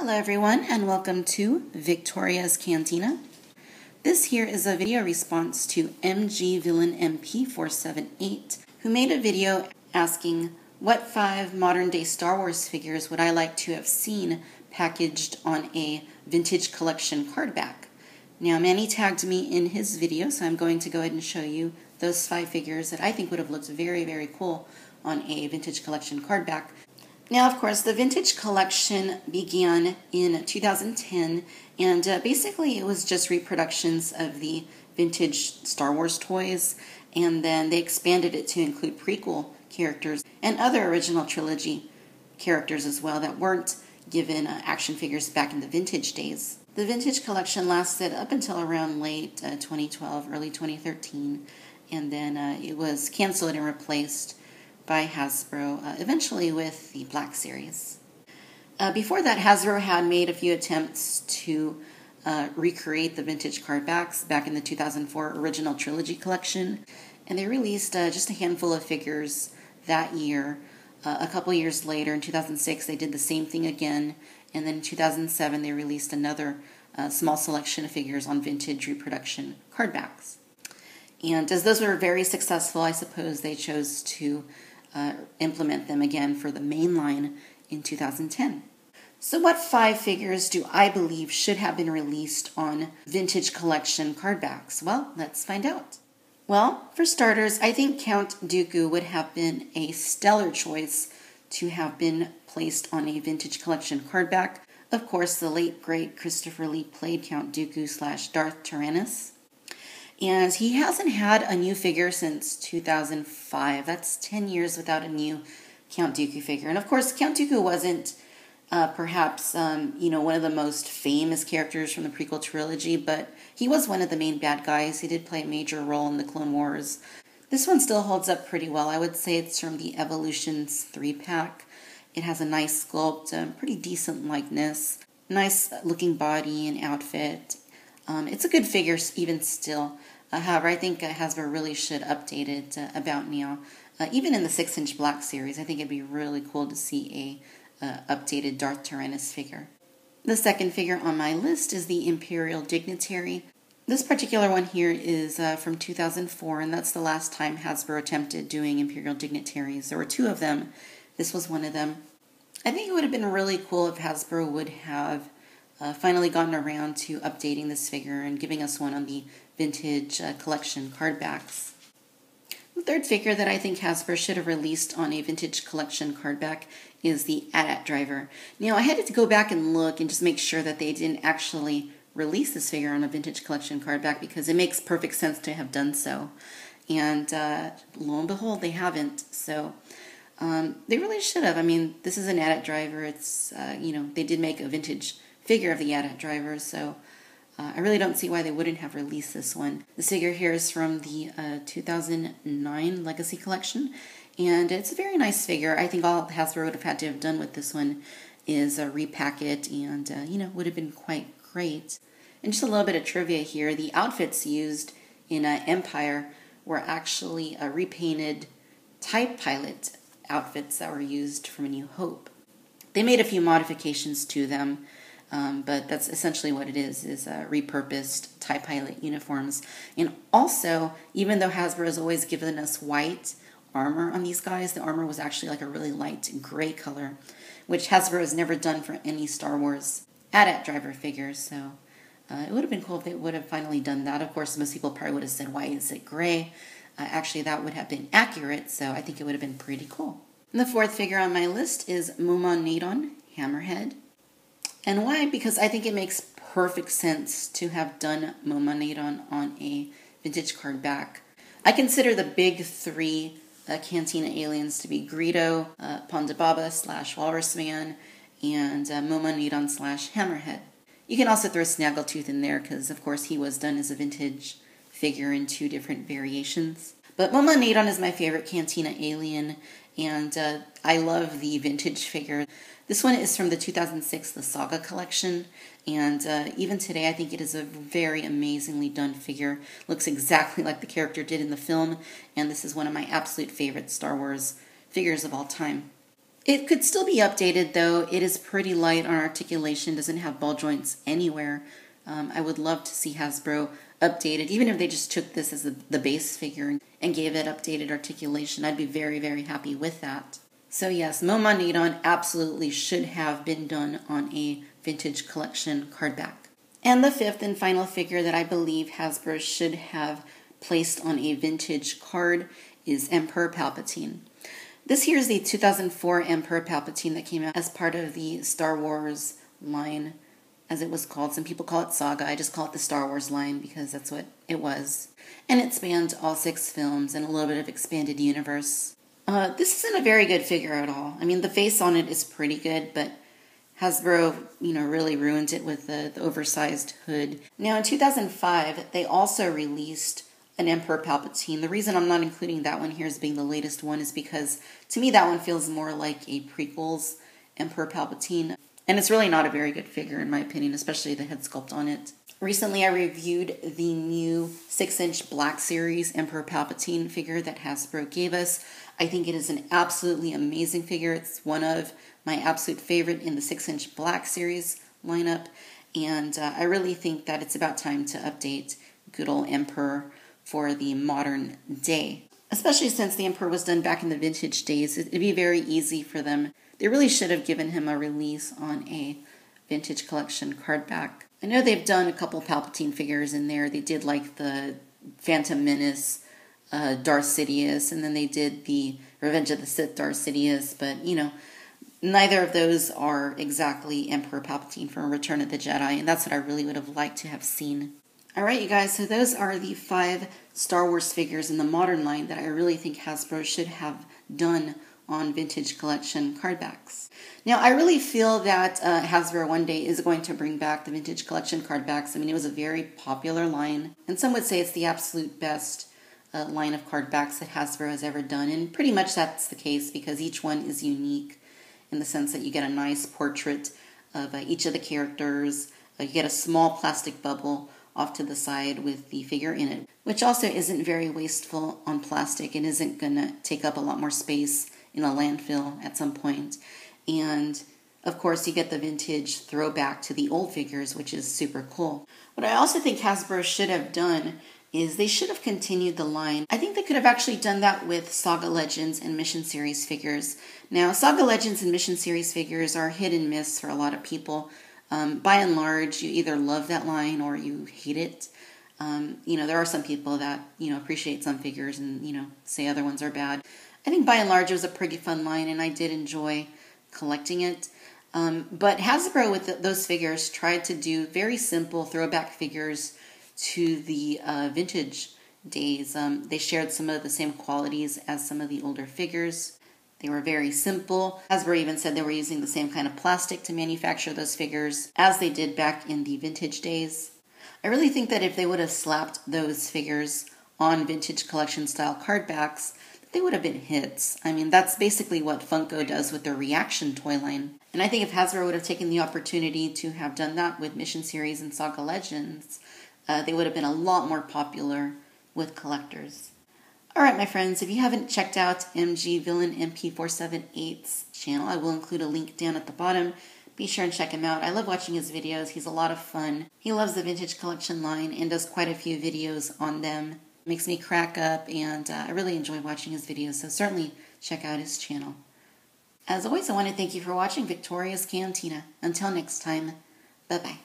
Hello everyone and welcome to Victoria's Cantina. This here is a video response to MG Villain MP478 who made a video asking what 5 modern day Star Wars figures would I like to have seen packaged on a vintage collection card back. Now Manny tagged me in his video, so I'm going to go ahead and show you those 5 figures that I think would have looked very cool on a vintage collection card back. Now, of course, the vintage collection began in 2010, and basically it was just reproductions of the vintage Star Wars toys, and then they expanded it to include prequel characters and other original trilogy characters as well that weren't given action figures back in the vintage days. The vintage collection lasted up until around late 2012, early 2013, and then it was canceled and replaced by Hasbro, eventually with the Black Series. Before that, Hasbro had made a few attempts to recreate the vintage cardbacks back in the 2004 original trilogy collection, and they released just a handful of figures that year. A couple years later, in 2006, they did the same thing again, and then in 2007, they released another small selection of figures on vintage reproduction cardbacks. And as those were very successful, I suppose they chose to implement them again for the main line in 2010. So what 5 figures do I believe should have been released on vintage collection cardbacks? Well, let's find out. Well, for starters, I think Count Dooku would have been a stellar choice to have been placed on a vintage collection cardback. Of course, the late great Christopher Lee played Count Dooku / Darth Tyrannus. And he hasn't had a new figure since 2005. That's 10 years without a new Count Dooku figure. And of course, Count Dooku wasn't perhaps one of the most famous characters from the prequel trilogy, but he was one of the main bad guys. He did play a major role in the Clone Wars. This one still holds up pretty well. I would say it's from the Evolutions 3-pack. It has a nice sculpt, pretty decent likeness, nice looking body and outfit. It's a good figure even still. However, I think Hasbro really should update it about now. Even in the 6-inch Black Series, I think it'd be really cool to see a updated Darth Tyrannus figure. The second figure on my list is the Imperial Dignitary. This particular one here is from 2004, and that's the last time Hasbro attempted doing Imperial Dignitaries. There were 2 of them. This was one of them. I think it would have been really cool if Hasbro would have finally gotten around to updating this figure and giving us one on the vintage collection cardbacks. The third figure that I think Hasbro should have released on a vintage collection cardback is the ATAT Driver. Now, I had to go back and look and just make sure that they didn't actually release this figure on a vintage collection cardback, because it makes perfect sense to have done so. And lo and behold, they haven't. So they really should have. I mean, this is an ATAT Driver. It's, they did make a vintage figure of the ATAT Driver, so I really don't see why they wouldn't have released this one. This figure here is from the 2009 Legacy Collection, and it's a very nice figure. I think all Hasbro would have had to have done with this one is repack it, and would have been quite great. And just a little bit of trivia here: the outfits used in Empire were actually repainted TIE Pilot outfits that were used from A New Hope. They made a few modifications to them, but that's essentially what it is repurposed TIE Pilot uniforms. And also, even though Hasbro has always given us white armor on these guys, the armor was actually like a really light gray color, which Hasbro has never done for any Star Wars ATAT Driver figures. So it would have been cool if they would have finally done that. Of course, most people probably would have said, why is it gray? Actually, that would have been accurate, so I think it would have been pretty cool. And the fourth figure on my list is Moma Nadon Hammerhead. And why? Because I think it makes perfect sense to have done Moma Nadon on a vintage card back. I consider the big 3 Cantina aliens to be Greedo, Ponda Baba / Walrus Man, and Moma Nadon / Hammerhead. You can also throw Snaggletooth in there because, of course, he was done as a vintage figure in 2 different variations. But Moma Nadon is my favorite Cantina alien, and I love the vintage figure. This one is from the 2006 The Saga Collection, and even today I think it is a very amazingly done figure. Looks exactly like the character did in the film, and this is one of my absolute favorite Star Wars figures of all time. It could still be updated, though. It is pretty light on articulation, doesn't have ball joints anywhere. I would love to see Hasbro updated, even if they just took this as the base figure and gave it updated articulation. I'd be very, very happy with that. So yes, Moma Nadon absolutely should have been done on a vintage collection cardback. And the fifth and final figure that I believe Hasbro should have placed on a vintage card is Emperor Palpatine. This here is the 2004 Emperor Palpatine that came out as part of the Star Wars line, as it was called. Some people call it Saga. I just call it the Star Wars line because that's what it was. And it spanned all 6 films and a little bit of expanded universe. This isn't a very good figure at all. I mean, the face on it is pretty good, but Hasbro, really ruined it with the oversized hood. Now, in 2005, they also released an Emperor Palpatine. The reason I'm not including that one here as being the latest one is because, to me, that one feels more like a prequel's Emperor Palpatine. And it's really not a very good figure, in my opinion, especially the head sculpt on it. Recently, I reviewed the new 6-inch Black Series Emperor Palpatine figure that Hasbro gave us. I think it is an absolutely amazing figure. It's one of my absolute favorite in the 6-inch Black Series lineup. And I really think that it's about time to update good old Emperor for the modern day. Especially since the Emperor was done back in the vintage days, it'd be very easy for them. They really should have given him a release on a vintage collection cardback. I know they've done a couple Palpatine figures in there. They did like the Phantom Menace, Darth Sidious, and then they did the Revenge of the Sith Darth Sidious, but neither of those are exactly Emperor Palpatine from Return of the Jedi, and that's what I really would have liked to have seen. Alright, you guys, so those are the 5 Star Wars figures in the modern line that I really think Hasbro should have done on vintage collection cardbacks. Now, I really feel that Hasbro one day is going to bring back the vintage collection cardbacks. I mean, it was a very popular line, and some would say it's the absolute best line of cardbacks that Hasbro has ever done, and pretty much that's the case because each one is unique in the sense that you get a nice portrait of each of the characters. You get a small plastic bubble off to the side with the figure in it, which also isn't very wasteful on plastic and isn't going to take up a lot more space in a landfill at some point. And of course, you get the vintage throwback to the old figures, which is super cool. What I also think Hasbro should have done is they should have continued the line. I think they could have actually done that with Saga Legends and Mission Series figures. Now, Saga Legends and Mission Series figures are hit and miss for a lot of people. By and large, you either love that line or you hate it. There are some people that, appreciate some figures and, say other ones are bad. I think by and large it was a pretty fun line and I did enjoy collecting it. But Hasbro with those figures tried to do very simple throwback figures to the vintage days. They shared some of the same qualities as some of the older figures. They were very simple. Hasbro even said they were using the same kind of plastic to manufacture those figures as they did back in the vintage days. I really think that if they would have slapped those figures on vintage collection style cardbacks, they would have been hits. I mean, that's basically what Funko does with their Reaction toy line. And I think if Hasbro would have taken the opportunity to have done that with Mission Series and Saga Legends, they would have been a lot more popular with collectors. Alright, my friends, if you haven't checked out MG Villain MP478's channel, I will include a link down at the bottom. Be sure and check him out. I love watching his videos. He's a lot of fun. He loves the vintage collection line and does quite a few videos on them. Makes me crack up, and I really enjoy watching his videos, so certainly check out his channel. As always, I want to thank you for watching Victoria's Cantina. Until next time, bye-bye.